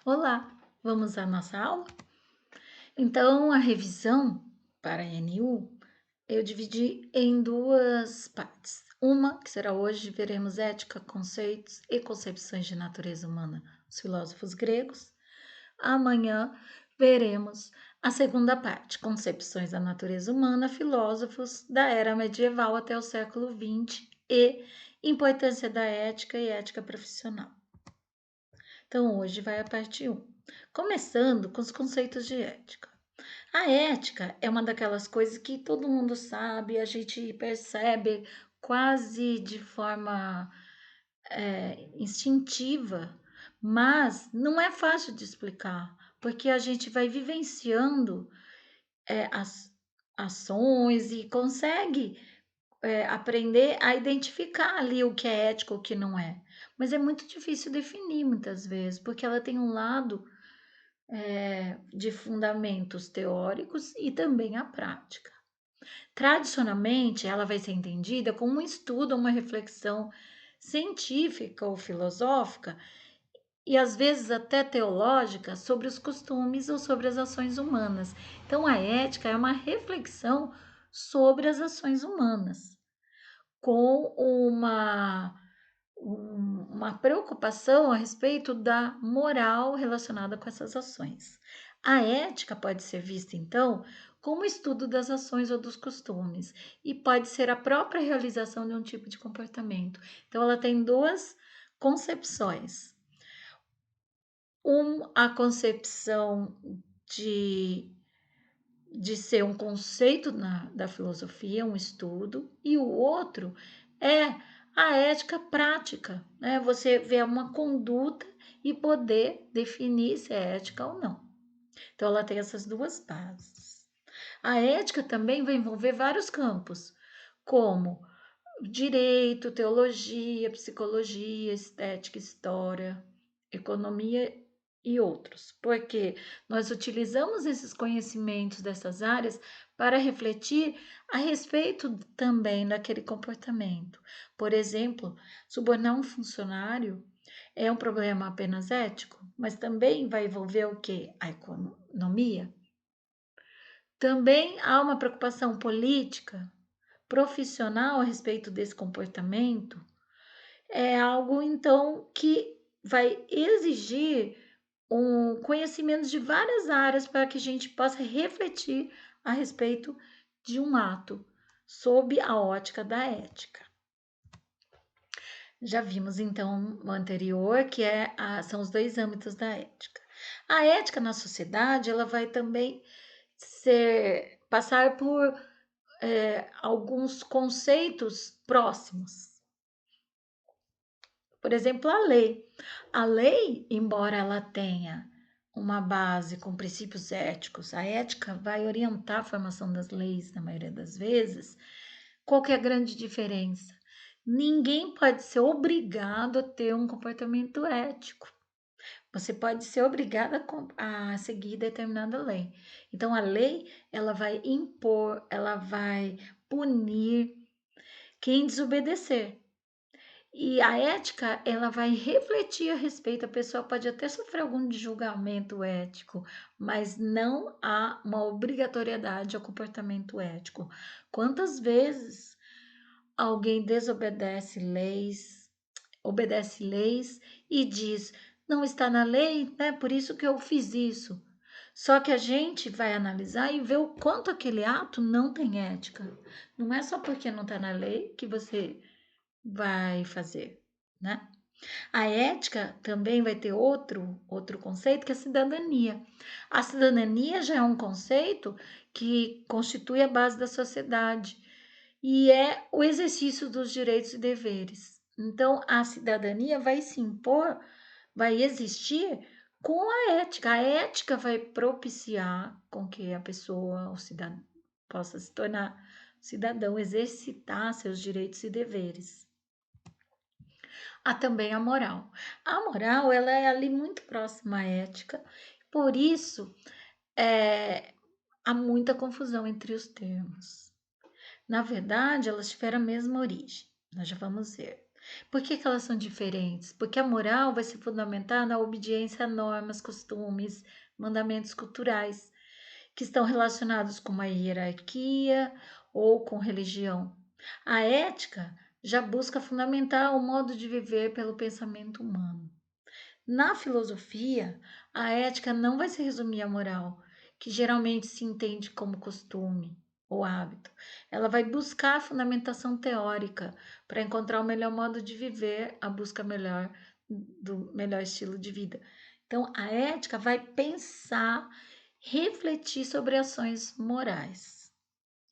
Olá, vamos à nossa aula? Então, a revisão para a NU eu dividi em duas partes. Uma, que será hoje, veremos ética, conceitos e concepções de natureza humana, os filósofos gregos. Amanhã veremos a segunda parte, concepções da natureza humana, filósofos da era medieval até o século XX e importância da ética e ética profissional. Então, hoje vai a parte 1, começando com os conceitos de ética. A ética é uma daquelas coisas que todo mundo sabe, a gente percebe quase de forma instintiva, mas não é fácil de explicar, porque a gente vai vivenciando as ações e consegue aprender a identificar ali o que é ético, o que não é. Mas é muito difícil definir muitas vezes, porque ela tem um lado de fundamentos teóricos e também a prática. Tradicionalmente, ela vai ser entendida como um estudo, uma reflexão científica ou filosófica e às vezes até teológica sobre os costumes ou sobre as ações humanas. Então, a ética é uma reflexão sobre as ações humanas, com uma preocupação a respeito da moral relacionada com essas ações. A ética pode ser vista, então, como estudo das ações ou dos costumes, e pode ser a própria realização de um tipo de comportamento. Então, ela tem duas concepções. A concepção de, de ser um conceito da filosofia, um estudo, e o outro é a ética prática, né? Você vê uma conduta e poder definir se é ética ou não. Então, ela tem essas duas bases. A ética também vai envolver vários campos, como direito, teologia, psicologia, estética, história, economia e outros, porque nós utilizamos esses conhecimentos dessas áreas para refletir a respeito também daquele comportamento. Por exemplo, subornar um funcionário é um problema apenas ético, mas também vai envolver o que? A economia. Também há uma preocupação política, profissional a respeito desse comportamento. É algo então que vai exigir um conhecimento de várias áreas para que a gente possa refletir a respeito de um ato sob a ótica da ética. Já vimos então no anterior que são os dois âmbitos da ética. A ética na sociedade ela vai também passar por alguns conceitos próximos. Por exemplo, a lei. A lei, embora ela tenha uma base com princípios éticos, a ética vai orientar a formação das leis, na maioria das vezes. Qual que é a grande diferença? Ninguém pode ser obrigado a ter um comportamento ético. Você pode ser obrigada a seguir determinada lei. Então, a lei, ela vai impor, ela vai punir quem desobedecer. E a ética, ela vai refletir a respeito, a pessoa pode até sofrer algum julgamento ético, mas não há uma obrigatoriedade ao comportamento ético. Quantas vezes alguém obedece leis e diz, não está na lei, né? Por isso que eu fiz isso. Só que a gente vai analisar e ver o quanto aquele ato não tem ética. Não é só porque não está na lei que você vai fazer, né? A ética também vai ter outro conceito que é a cidadania. A cidadania já é um conceito que constitui a base da sociedade e é o exercício dos direitos e deveres. Então, a cidadania vai se impor, vai existir com a ética. A ética vai propiciar com que a pessoa, o cidadão, possa se tornar cidadão, exercitar seus direitos e deveres. Há também a moral. A moral, ela é ali muito próxima à ética, por isso há muita confusão entre os termos. Na verdade, elas tiveram a mesma origem, nós já vamos ver. Por que que elas são diferentes? Porque a moral vai se fundamentar na obediência a normas, costumes, mandamentos culturais, que estão relacionados com uma hierarquia ou com religião. A ética já busca fundamentar o modo de viver pelo pensamento humano. Na filosofia, a ética não vai se resumir à moral, que geralmente se entende como costume ou hábito. Ela vai buscar a fundamentação teórica para encontrar o melhor modo de viver, a busca melhor do melhor estilo de vida. Então, a ética vai pensar, refletir sobre ações morais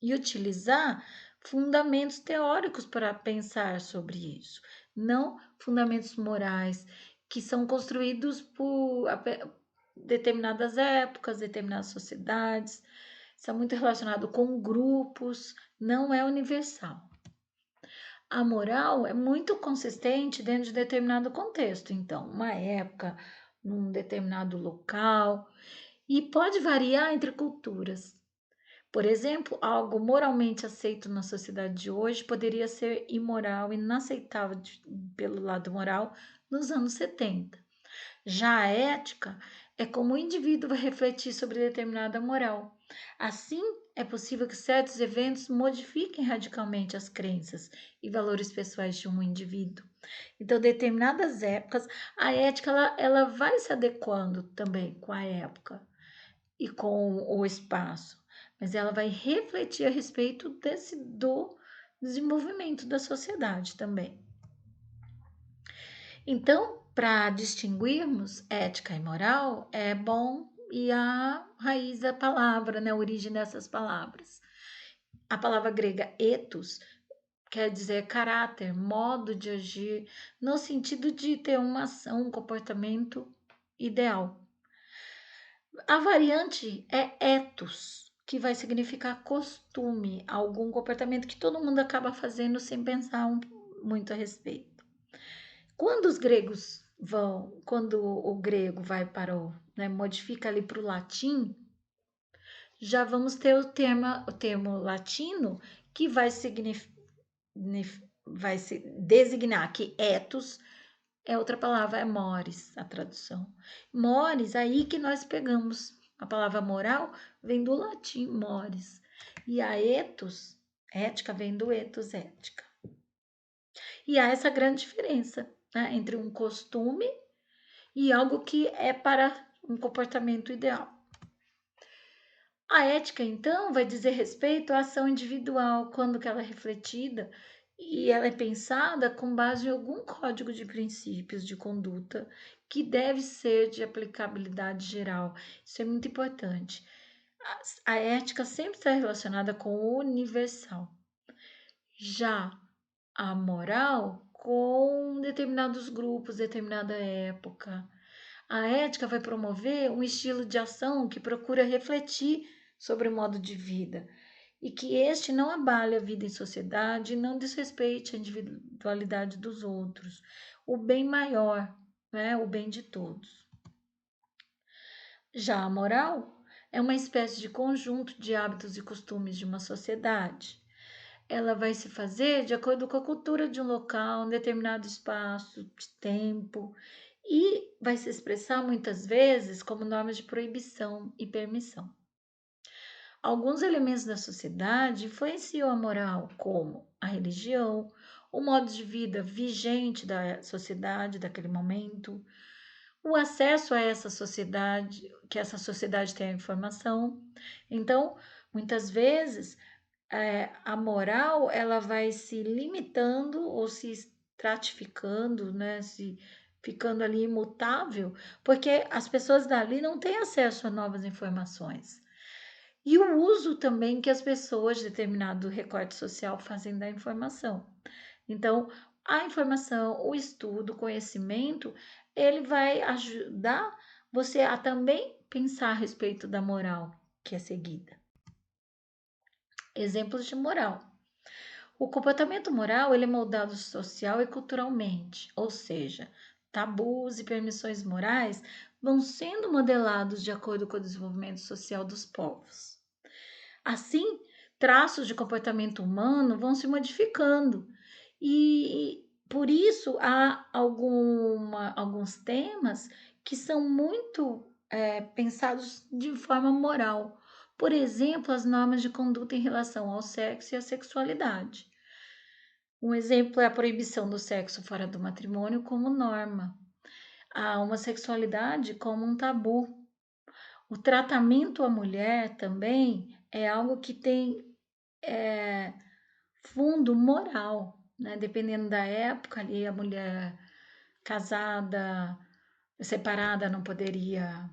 e utilizar fundamentos teóricos para pensar sobre isso, não fundamentos morais que são construídos por determinadas épocas, determinadas sociedades. Isso é muito relacionado com grupos, não é universal. A moral é muito consistente dentro de determinado contexto, então, uma época, num determinado local, e pode variar entre culturas. Por exemplo, algo moralmente aceito na sociedade de hoje poderia ser imoral e inaceitável pelo lado moral nos anos 70. Já a ética é como o indivíduo vai refletir sobre determinada moral. Assim, é possível que certos eventos modifiquem radicalmente as crenças e valores pessoais de um indivíduo. Então, determinadas épocas, a ética ela vai se adequando também com a época e com o espaço, mas ela vai refletir a respeito do desenvolvimento da sociedade também. Então, para distinguirmos ética e moral, é bom ir à raiz da palavra, né, a origem dessas palavras. A palavra grega ethos quer dizer caráter, modo de agir, no sentido de ter uma ação, um comportamento ideal. A variante é ethos, que vai significar costume, algum comportamento que todo mundo acaba fazendo sem pensar muito a respeito. Quando o grego vai para né, modifica ali para o latim, já vamos ter o termo latino que vai se designar que ethos é outra palavra, é mores, a tradução. Mores, aí que nós pegamos. A palavra moral vem do latim mores. E a ethos, ética, vem do ethos, ética. E há essa grande diferença, né, entre um costume e algo que é para um comportamento ideal. A ética, então, vai dizer respeito à ação individual, quando que ela é refletida e ela é pensada com base em algum código de princípios de conduta que deve ser de aplicabilidade geral. Isso é muito importante. A ética sempre está relacionada com o universal. Já a moral com determinados grupos, determinada época. A ética vai promover um estilo de ação que procura refletir sobre o modo de vida e que este não abale a vida em sociedade e não desrespeite a individualidade dos outros, o bem maior, né, o bem de todos. Já a moral é uma espécie de conjunto de hábitos e costumes de uma sociedade. Ela vai se fazer de acordo com a cultura de um local, um determinado espaço de tempo, e vai se expressar muitas vezes como normas de proibição e permissão. Alguns elementos da sociedade influenciam a moral, como a religião, o modo de vida vigente da sociedade daquele momento, o acesso a essa sociedade, que essa sociedade tem a informação. Então, muitas vezes, a moral ela vai se limitando ou se estratificando, né? Se ficando ali imutável, porque as pessoas dali não têm acesso a novas informações. E o uso também que as pessoas de determinado recorte social fazem da informação. Então, a informação, o estudo, o conhecimento, ele vai ajudar você a também pensar a respeito da moral que é seguida. Exemplos de moral. O comportamento moral ele é moldado social e culturalmente, ou seja, tabus e permissões morais vão sendo modelados de acordo com o desenvolvimento social dos povos. Assim, traços de comportamento humano vão se modificando e por isso há alguns temas que são muito pensados de forma moral. Por exemplo, as normas de conduta em relação ao sexo e à sexualidade. Um exemplo é a proibição do sexo fora do matrimônio como norma, a homossexualidade como um tabu. O tratamento à mulher também é algo que tem é, fundo moral, né? Dependendo da época, ali a mulher casada, separada não poderia,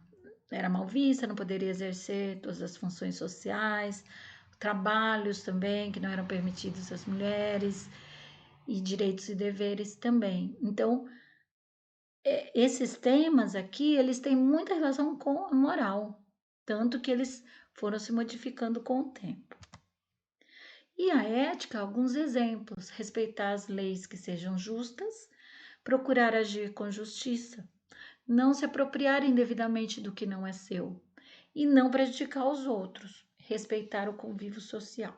era mal vista, não poderia exercer todas as funções sociais, trabalhos também que não eram permitidos às mulheres, e direitos e deveres também. Então, esses temas aqui, eles têm muita relação com a moral, tanto que eles foram se modificando com o tempo. E a ética, alguns exemplos: respeitar as leis que sejam justas, procurar agir com justiça, não se apropriar indevidamente do que não é seu e não prejudicar os outros, respeitar o convívio social.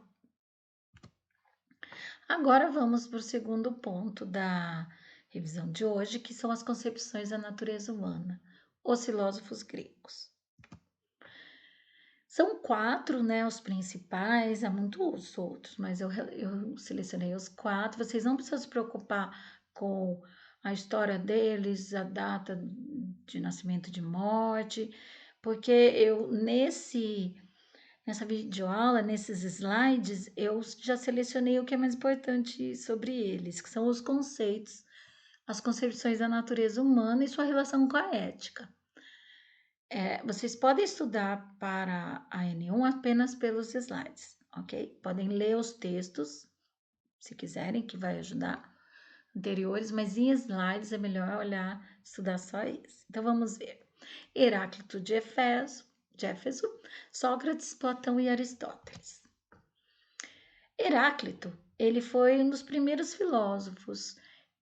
Agora vamos para o segundo ponto da revisão de hoje, que são as concepções da natureza humana, os filósofos gregos. São 4, né, os principais, há muitos outros, mas eu selecionei os 4. Vocês não precisam se preocupar com a história deles, a data de nascimento e de morte, porque eu nessa videoaula, nesses slides, eu já selecionei o que é mais importante sobre eles, que são os conceitos, as concepções da natureza humana e sua relação com a ética. Vocês podem estudar para a N1 apenas pelos slides, ok? Podem ler os textos, se quiserem, que vai ajudar, anteriores, mas em slides é melhor olhar, estudar só esse. Então vamos ver. Heráclito de Éfeso, Sócrates, Platão e Aristóteles. Heráclito, ele foi um dos primeiros filósofos.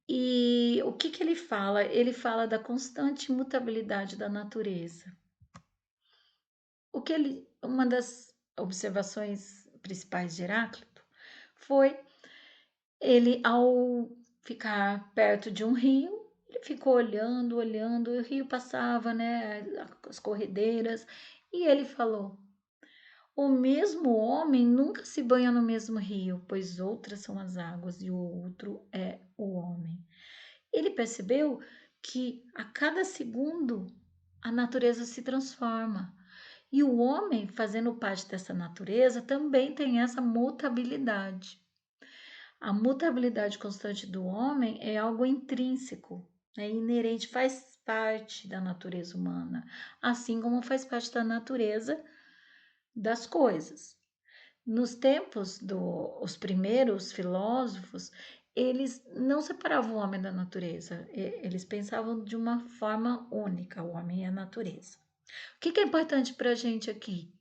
E o que ele fala? Ele fala da constante mutabilidade da natureza. Uma das observações principais de Heráclito foi ele, ao ficar perto de um rio, ele ficou olhando, e o rio passava, né, as corredeiras, e ele falou: o mesmo homem nunca se banha no mesmo rio, pois outras são as águas e o outro é o homem. Ele percebeu que a cada segundo a natureza se transforma. E o homem, fazendo parte dessa natureza, também tem essa mutabilidade. A mutabilidade constante do homem é algo intrínseco, inerente, faz parte da natureza humana, assim como faz parte da natureza das coisas. Nos tempos dos primeiros filósofos, eles não separavam o homem da natureza, eles pensavam de uma forma única, o homem e a natureza. O que é importante para a gente aqui?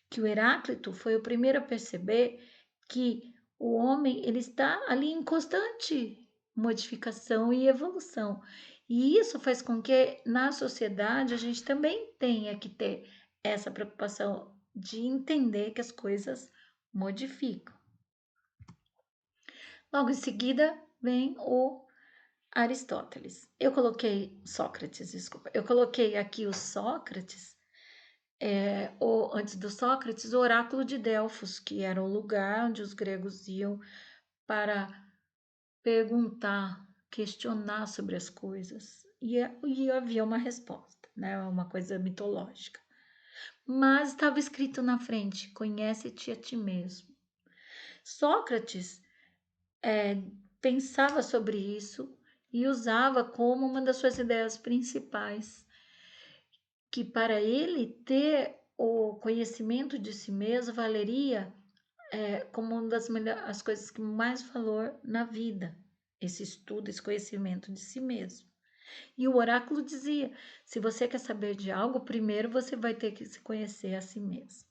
Que o Heráclito foi o primeiro a perceber que o homem ele está ali em constante modificação e evolução. E isso faz com que na sociedade a gente também tenha que ter essa preocupação de entender que as coisas modificam. Logo em seguida vem o Aristóteles. Eu coloquei Sócrates, desculpa. Eu coloquei aqui o Sócrates, antes do Sócrates, o oráculo de Delfos, que era o lugar onde os gregos iam para perguntar, questionar sobre as coisas. E havia uma resposta, né? Uma coisa mitológica. Mas estava escrito na frente: conhece-te a ti mesmo. Sócrates pensava sobre isso e usava como uma das suas ideias principais, que para ele ter o conhecimento de si mesmo valeria como uma das as coisas que mais valor na vida, esse estudo, esse conhecimento de si mesmo. E o oráculo dizia: se você quer saber de algo, primeiro você vai ter que se conhecer a si mesmo.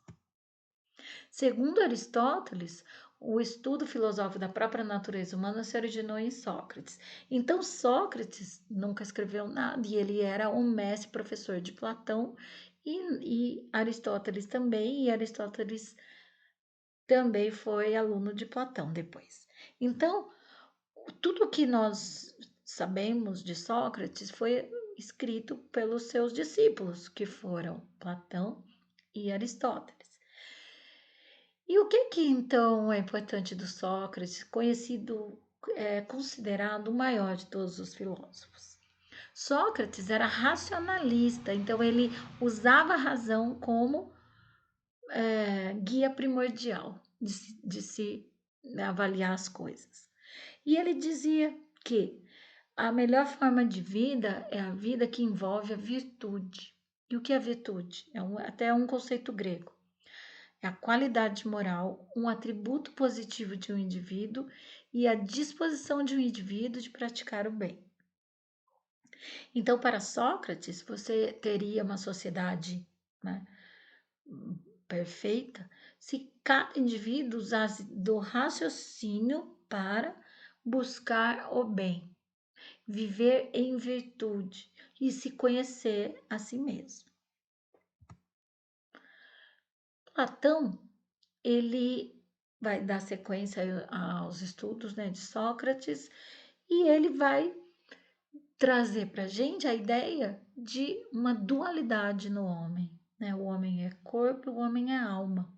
Segundo Aristóteles, o estudo filosófico da própria natureza humana se originou em Sócrates. Então, Sócrates nunca escreveu nada e ele era um mestre professor de Platão e Aristóteles também, e Aristóteles também foi aluno de Platão depois. Então, tudo que nós sabemos de Sócrates foi escrito pelos seus discípulos, que foram Platão e Aristóteles. E o que então é importante do Sócrates, considerado o maior de todos os filósofos? Sócrates era racionalista, então ele usava a razão como guia primordial de se avaliar as coisas. E ele dizia que a melhor forma de vida é a vida que envolve a virtude. E o que é virtude? Até um conceito grego. É a qualidade moral, um atributo positivo de um indivíduo e a disposição de um indivíduo de praticar o bem. Então, para Sócrates, você teria uma sociedade, né, perfeita se cada indivíduo usasse do raciocínio para buscar o bem, viver em virtude e se conhecer a si mesmo. Platão, ele vai dar sequência aos estudos, né, de Sócrates, e ele vai trazer para a gente a ideia de uma dualidade no homem, né? O homem é corpo, o homem é alma.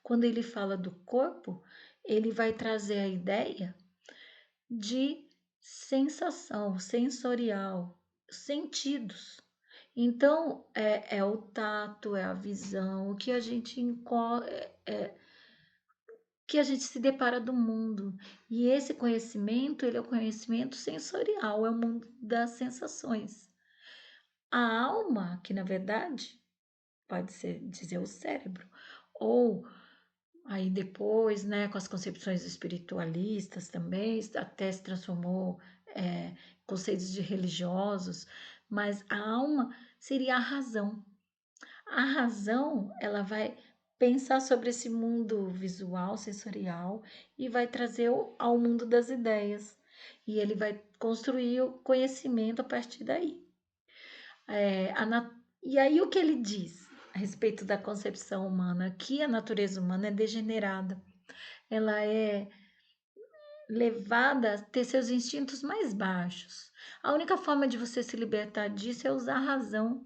Quando ele fala do corpo, ele vai trazer a ideia de sensação, sensorial, sentidos. Então, é o tato, é a visão, o que a gente que a gente se depara do mundo. E esse conhecimento, ele é o conhecimento sensorial, é o mundo das sensações. A alma, que na verdade pode ser dizer o cérebro, ou aí depois, né, com as concepções espiritualistas também, até se transformou conceitos de religiosos, mas a alma seria a razão. A razão, ela vai pensar sobre esse mundo visual, sensorial, e vai trazer ao mundo das ideias. E ele vai construir o conhecimento a partir daí. E aí o que ele diz a respeito da concepção humana? Que a natureza humana é degenerada. Ela é levada a ter seus instintos mais baixos. A única forma de você se libertar disso é usar a razão,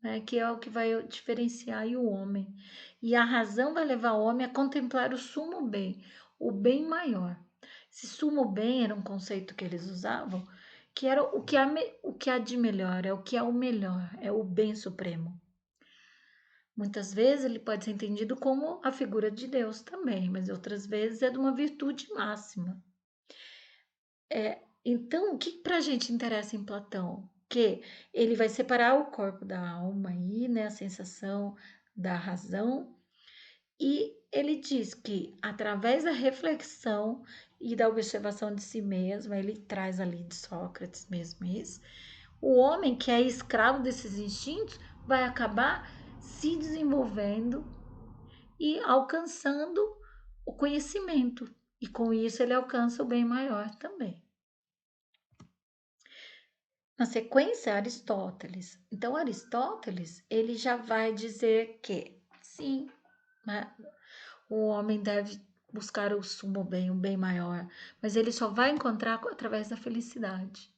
né, que é o que vai diferenciar o homem. E a razão vai levar o homem a contemplar o sumo bem, o bem maior. Esse sumo bem era um conceito que eles usavam, que era o que há de melhor, é o que é o melhor, é o bem supremo. Muitas vezes ele pode ser entendido como a figura de Deus também, mas outras vezes é de uma virtude máxima. Então, o que para a gente interessa em Platão? Que ele vai separar o corpo da alma aí, né, a sensação da razão, e ele diz que através da reflexão e da observação de si mesmo, ele traz ali de Sócrates mesmo isso, o homem que é escravo desses instintos vai acabar se desenvolvendo e alcançando o conhecimento, e com isso ele alcança o bem maior também. Na sequência, Aristóteles. Então, Aristóteles, ele já vai dizer que, sim, né, o homem deve buscar o sumo bem, o bem maior, mas ele só vai encontrar através da felicidade.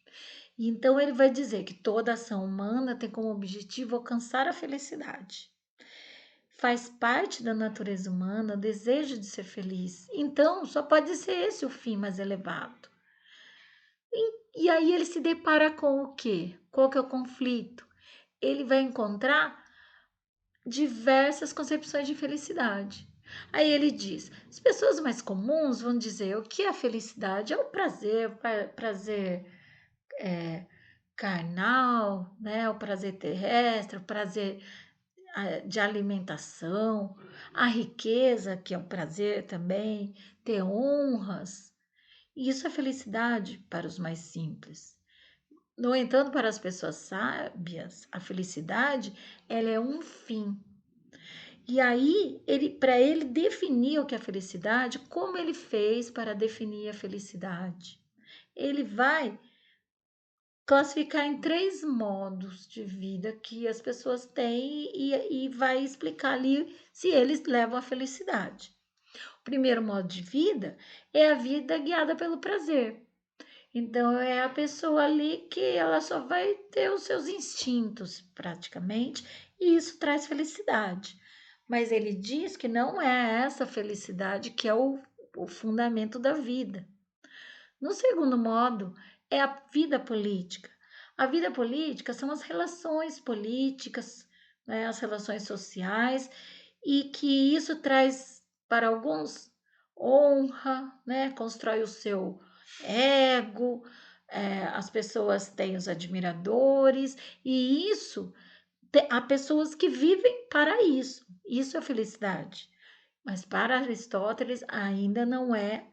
E então, ele vai dizer que toda ação humana tem como objetivo alcançar a felicidade. Faz parte da natureza humana o desejo de ser feliz. Então, só pode ser esse o fim mais elevado. E aí ele se depara com o quê? Qual que é o conflito? Ele vai encontrar diversas concepções de felicidade. Aí ele diz: as pessoas mais comuns vão dizer o que é a felicidade? É o prazer carnal, né? O prazer terrestre, o prazer de alimentação, a riqueza, que é um prazer também, ter honras. E isso é felicidade para os mais simples. No entanto, para as pessoas sábias, a felicidade, ela é um fim. E aí, para ele definir o que é felicidade, como ele fez para definir a felicidade? Ele vai classificar em 3 modos de vida que as pessoas têm e vai explicar ali se eles levam à felicidade. O primeiro modo de vida é a vida guiada pelo prazer. Então é a pessoa ali que ela só vai ter os seus instintos praticamente, e isso traz felicidade. Mas ele diz que não é essa felicidade que é o fundamento da vida. No segundo modo, é a vida política. A vida política são as relações políticas, né, as relações sociais, e que isso traz para alguns honra, né, constrói o seu ego, as pessoas têm os admiradores, e isso há pessoas que vivem para isso. Isso é felicidade. Mas para Aristóteles ainda não é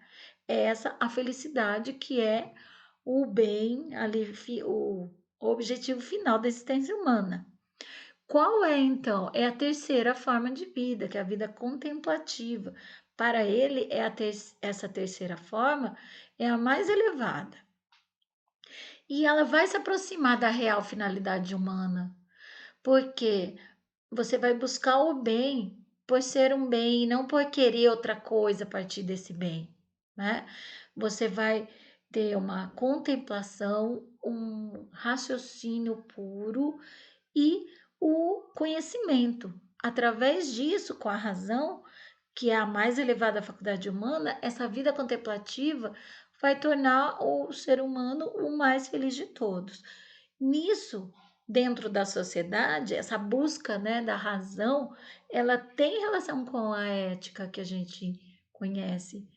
essa a felicidade que é o bem, ali, o objetivo final da existência humana. Qual é então? É a terceira forma de vida, que é a vida contemplativa. Para ele, essa terceira forma é a mais elevada. E ela vai se aproximar da real finalidade humana, porque você vai buscar o bem por ser um bem e não por querer outra coisa a partir desse bem, né? Você vai ter uma contemplação, um raciocínio puro e o conhecimento. Através disso, com a razão, que é a mais elevada faculdade humana, essa vida contemplativa vai tornar o ser humano o mais feliz de todos. Nisso, dentro da sociedade, essa busca, né, da razão, ela tem relação com a ética que a gente conhece,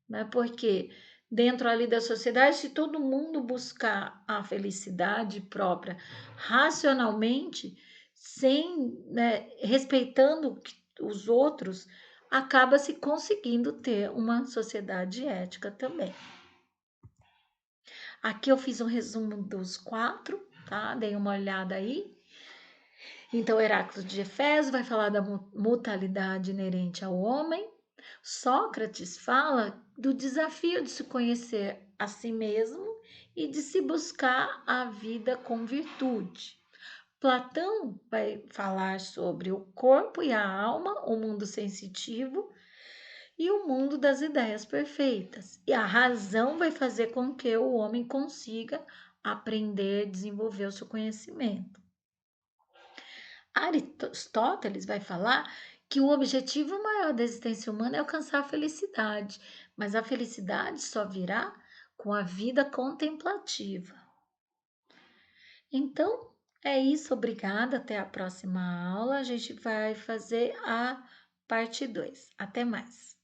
né? Porque dentro ali da sociedade, se todo mundo buscar a felicidade própria racionalmente, sem, né, respeitando os outros, acaba se conseguindo ter uma sociedade ética também. Aqui eu fiz um resumo dos quatro, tá? Dei uma olhada aí. Então, Heráclito de Efeso vai falar da mutalidade inerente ao homem. Sócrates fala do desafio de se conhecer a si mesmo e de se buscar a vida com virtude. Platão vai falar sobre o corpo e a alma, o mundo sensitivo e o mundo das ideias perfeitas. E a razão vai fazer com que o homem consiga aprender, desenvolver o seu conhecimento. Aristóteles vai falar que o objetivo maior da existência humana é alcançar a felicidade, mas a felicidade só virá com a vida contemplativa. Então, é isso, obrigada. Até a próxima aula. A gente vai fazer a parte 2. Até mais.